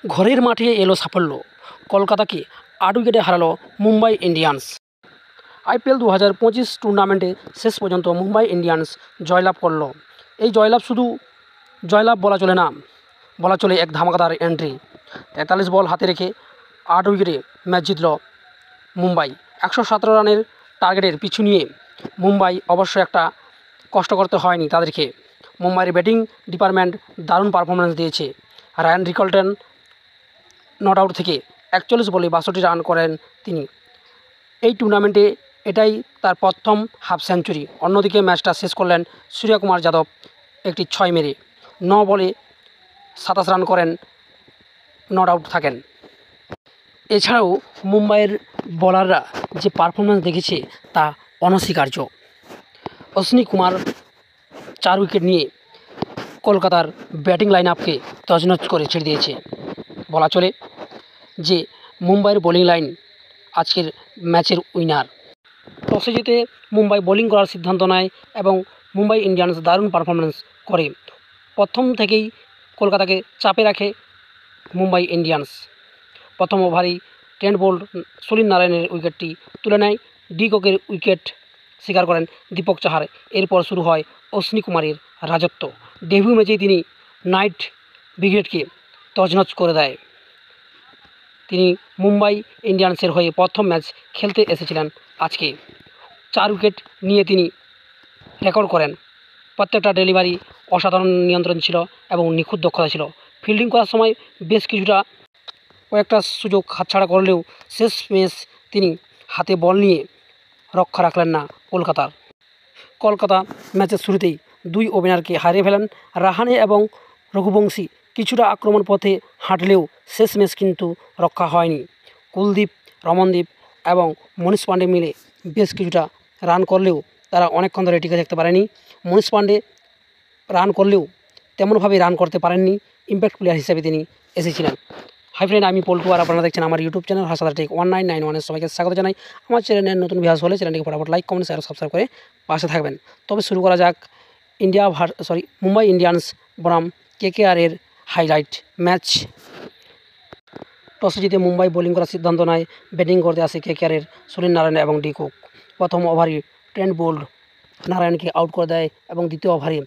ঘরের মাঠে এলো সাফল্য, কলকাতাকে ৮ উইকেটে হারালো মুম্বাই ইন্ডিয়ান্স। IPL 2025 টুর্নামেন্টে শেষ পর্যন্ত মুম্বাই ইন্ডিয়ান্স জয়লাভ করল। এই জয়লাভ শুধু জয়লাভ বলা চলে না, বলা চলে এক ধামাকাদার এন্ট্রি। 43 বল হাতে রেখে ৮ উইকেটে ম্যাচ জিতল মুম্বাই। 117 রানের টার্গেটের পিছু নিয়ে মুম্বাই অবশ্য একটা কষ্ট করতে হয়নি তাদেরকে। মুম্বাইয়ের ব্যাটিং ডিপার্টমেন্ট দারুণ পারফরমেন্স দিয়েছে। রায়ান রিকলটন নট আউট থেকে 41 বলে 62 রান করেন তিনি। এই টুর্নামেন্টে এটাই তার প্রথম হাফ সেঞ্চুরি। অন্যদিকে ম্যাচটা শেষ করলেন সূর্যকুমার যাদব একটি 6 মেরে। 9 বলে 27 রান করেন, নট আউট থাকেন। এছাড়াও মুম্বাইয়ের বোলাররা যে পারফরমেন্স দেখেছে তা অনস্বীকার্য। অশ্বিনী কুমার 4 উইকেট নিয়ে কলকাতার ব্যাটিং লাইন আপকে তছনছ করে ছেড়ে দিয়েছে। বলা চলে যে মুম্বাইয়ের বোলিং লাইন আজকের ম্যাচের উইনার। টসে জিতে মুম্বাই বোলিং করার সিদ্ধান্ত নেয় এবং মুম্বাই ইন্ডিয়ান্স দারুণ পারফরমেন্স করে। প্রথম থেকেই কলকাতাকে চাপে রাখে মুম্বাই ইন্ডিয়ান্স। প্রথম ওভারেই ট্রেন্ট বোল্ট সুনীল নারায়ণের উইকেটটি তুলে নেয়। ডি কোকের উইকেট শিকার করেন দীপক চাহার। এরপর শুরু হয় অশ্বিনী কুমারের রাজত্ব। ডেবিউ ম্যাচেই তিনি নাইট ব্রিগেডকে তছনছ করে দেয়। তিনি মুম্বাই ইন্ডিয়ান্সের হয়ে প্রথম ম্যাচ খেলতে এসেছিলেন আজকে। 4 উইকেট নিয়ে তিনি রেকর্ড করেন। প্রত্যেকটা ডেলিভারি অসাধারণ নিয়ন্ত্রণ ছিল এবং নিখুঁত দক্ষতা ছিল। ফিল্ডিং করার সময় বেশ কয়েকটা সুযোগ হাতছাড়া করলেও শেষ ম্যাচ তিনি হাতে বল নিয়ে রক্ষা রাখলেন না কলকাতা ম্যাচের শুরুতেই 2 ওপেনারকে হারিয়ে ফেলেন। রাহানে এবং রঘুবংশী কিছুটা আক্রমণ পথে হাঁটলেও শেষ ম্যাচ কিন্তু রক্ষা হয়নি। কুলদীপ, রমনদীপ এবং মনীষ পাণ্ডে মিলে বেশ কিছুটা রান করলেও তারা অনেকক্ষণ ধরে টিকে থাকতে পারেনি। মনীষ পাণ্ডে রান করলেও তেমনভাবে রান করতে পারেননি। ইম্প্যাক্ট প্লেয়ার হিসেবে তিনি এসেছিলেন। হাই ফ্রেন্ড, আমি পল্টু আর আপনারা দেখছেন আমার ইউটিউব চ্যানেল হাসাদা টেক 1991 সবাইকে স্বাগত জানাই। আমার চ্যানেলের নতুন ভিউয়ার্স হলে চ্যানেলটিকে ফটাফট লাইক, কমেন্ট, শেয়ার, সাবস্ক্রাইব করে পাশে থাকবেন। তবে শুরু করা যাক মুম্বাই ইন্ডিয়ান্স বনাম KKR এর হাইলাইট ম্যাচ। টসে জিতে মুম্বাই বোলিং করার সিদ্ধান্ত নেয়। ব্যাটিং করতে আসে KKR এর সুনীল নারায়ণ এবং ডি কুক। প্রথম ওভারে ট্রেন্ট বোল্ট নারায়ণকে আউট করে দেয় এবং দ্বিতীয় ওভারে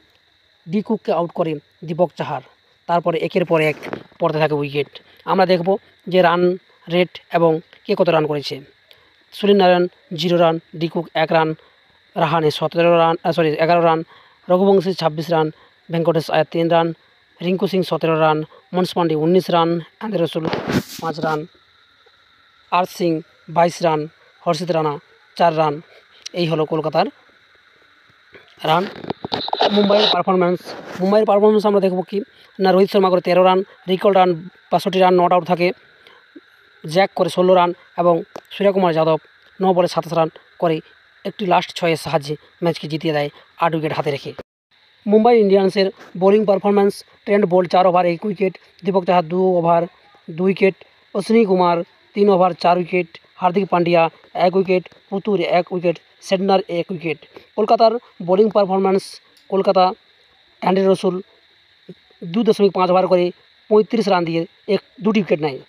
ডি কুককে আউট করে দীপক চাহার। তারপরে একের পর এক পড়তে থাকে উইকেট। আমরা দেখব যে রান রেট এবং কে কত রান করেছে। Sunil Narayan 0 run, de Kock 1 run, Rahane 11 run, Raghuvanshi 26 run, Venkatesh Iyer 3 run, Rinku Singh 17 run, Manish Pandey 19 run, Andre Russell 5 run, R Singh 22 run, Harshit Rana 4 run. এই হলো কলকাতার রান। মুম্বাইয়ের পারফরমেন্স আমরা দেখব কি না, রোহিত শর্মা করে 13 রান, রিকলটন 62 রান, নট আউট থাকে। জ্যাক করে 16 রান এবং সূর্যকুমার যাদব 9 বলে 27 রান করে একটি লাস্ট 6-এর সাহায্যে ম্যাচকে জিতিয়ে দেয় 8 উইকেট হাতে রেখে। মুম্বাই ইন্ডিয়ান্সের bowling performance: Trent Boult 4 over 1 wicket, Deepak Chahar 2 over 2 wicket, Ashwani Kumar 3 over 4 wicket, Hardik Pandya 1 wicket, Puthur 1 wicket, সেডনার 1 উইকেট। কলকাতার bowling performance: Kolkata Andre Russell 2.5 over করে 35 রান দিয়ে 2টি উইকেট নেয়।